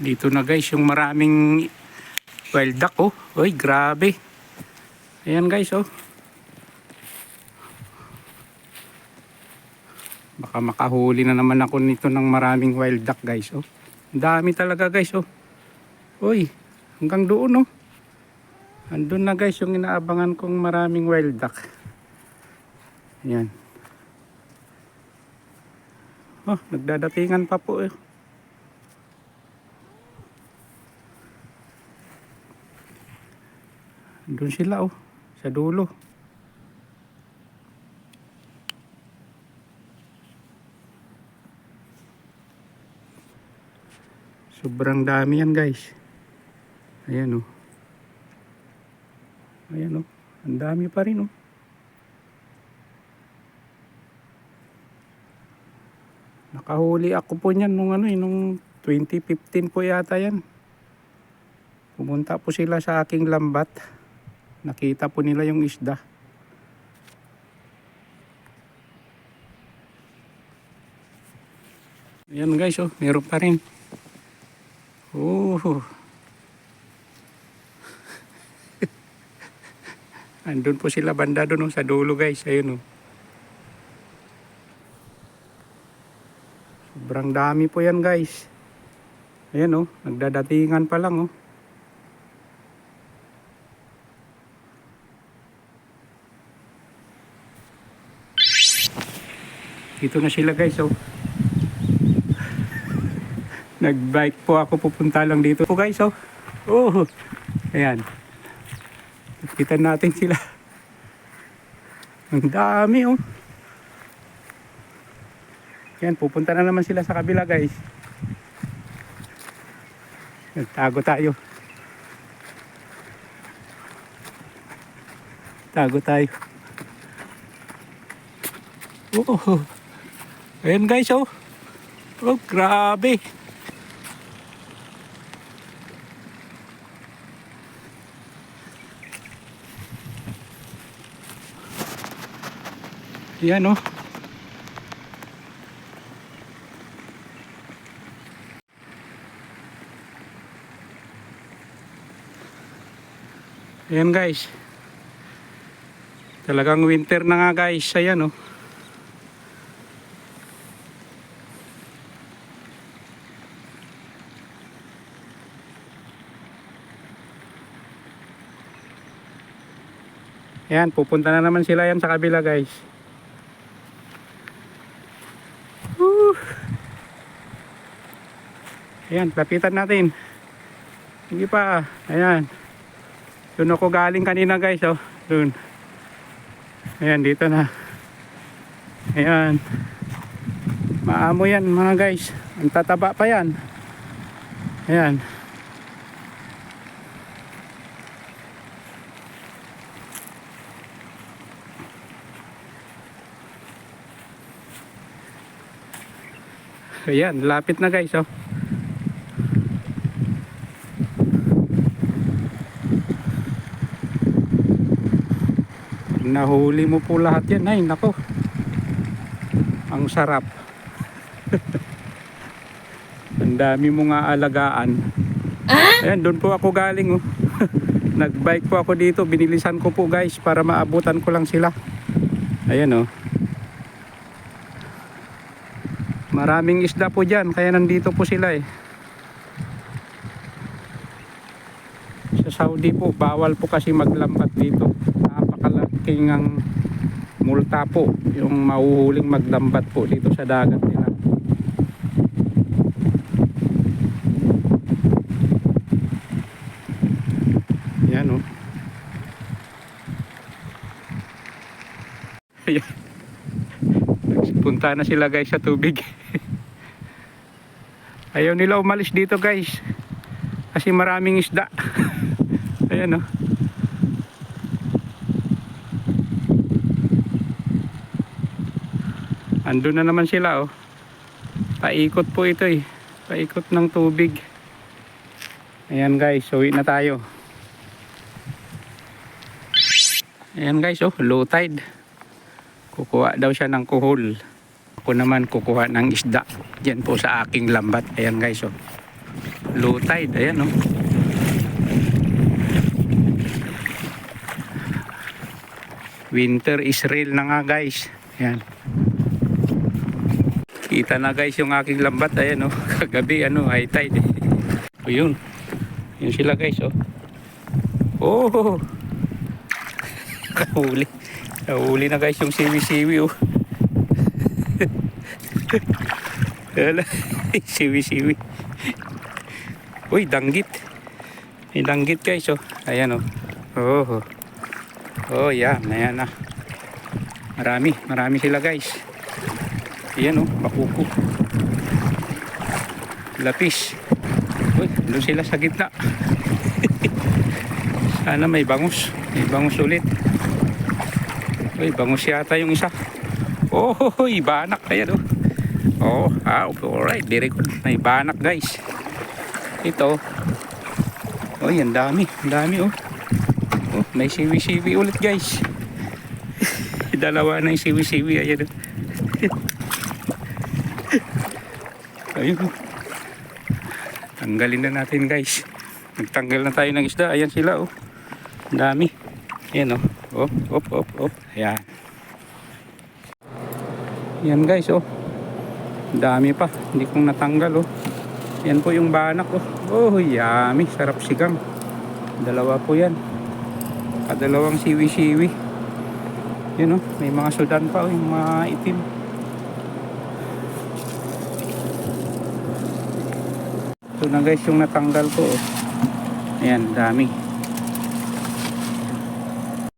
Dito na guys yung maraming wild duck oh. Uy, grabe. Ayan guys oh. Baka makahuli na naman ako nito ng maraming wild duck guys oh. Ang dami talaga guys oh. Uy, hanggang doon oh. Andun na guys yung inaabangan kong maraming wild duck. Ayan. Oh, nagdadatingan pa po eh. Doon sila oh, sa dulo. Sobrang dami yan guys. Ayan oh. Ayan oh, ang dami pa rin oh. Nakahuli ako po niyan nung nung 2015 po yata yan. Pumunta po sila sa aking lambat. Nakita po nila yung isda. Ayan guys oh, meron pa rin. Oh. Andun po sila banda doon oh, sa dulo guys. Ayun oh. Sobrang dami po yan guys. Ayan oh, nagdadatingan pa lang oh. Dito na sila guys oh. Nagbike po ako, pupunta lang dito po guys oh. Oh. Ayan. Kita natin sila. Ang dami oh. Ayan, pupunta na naman sila sa kabila guys. Tago tayo. Tago tayo. Oh. Ayan guys oh. Oh, grabe. Ayan oh. Ayan guys. Talagang winter na nga guys. Ayan oh. Ayan, pupunta na naman sila yan sa kabila guys. Woo! Ayan, lapitan natin. Hindi pa. Ayan. Doon ako galing kanina guys oh. Doon. Ayan, dito na. Ayan. Maamo yan mga guys. Ang tataba pa yan. Ayan. Ayan, lapit na guys oh. Nahuli mo po lahat yan. Ay nako, ang sarap. Ang dami mo nga alagaan. Ayan, doon po ako galing oh. Nagbike po ako dito. Binilisan ko po guys para maabutan ko lang sila. Ayan oh. Maraming isda po dyan, kaya nandito po sila eh. Sa Saudi po, bawal po kasi maglambat dito. Napakalaking ang multa po yung mahuhuling maglambat po dito sa dagat nila. Yan oh. Ayan. Punta na sila guys sa tubig. Ayaw nila umalis dito guys kasi maraming isda. Ayan oh. Andun na naman sila oh. Paikot po ito eh. Paikot ng tubig. Ayan guys, uwi na tayo. Ayan guys oh, low tide. Kukuha daw siya ng kuhol. Ako naman kukuha ng isda. Diyan po sa aking lambat. Ayan guys oh. Low tide, ayan oh. Winter is real na nga guys. Ayan. Kita na guys yung aking lambat, ayan oh. Kagabi ano, high tide. O yun. Yun sila guys oh. Oh. Kahuli. Kahuli na guys yung siwi-siwi oh. Siwi-siwi. Uy, danggit. May danggit guys oh. Ayan oh. Oh. Oh, yan. Ayan na. Marami sila guys. Ayan oh, makuko. Lapis. Uy, doon sila sa gitna. Sana may bangus. May bangus ulit. Uy, bangus yata yung isa. Oh, banak. Ayan oh. Oh, alright. Very good. May banak guys. Ito. Oh, yan dami. Ang dami oh. Oh, may siwi-siwi ulit guys. Dalawa na yung siwi-siwi. Ayan oh. Ayun. Tanggalin na natin guys. Nagtanggal na tayo ng isda. Ayan sila oh. Ang dami. Ayan oh. Op. Ayan. Ayan guys oh. Ang dami pa. Hindi kong natanggal oh. Ayan po yung banak oh. Oh, yummy. Sarap sigang. Dalawa po yan. Kadalawang siwi-siwi. Yun oh. May mga sudan pa oh. Yung mga itim. Ito na guys yung natanggal ko oh. Ayan, dami.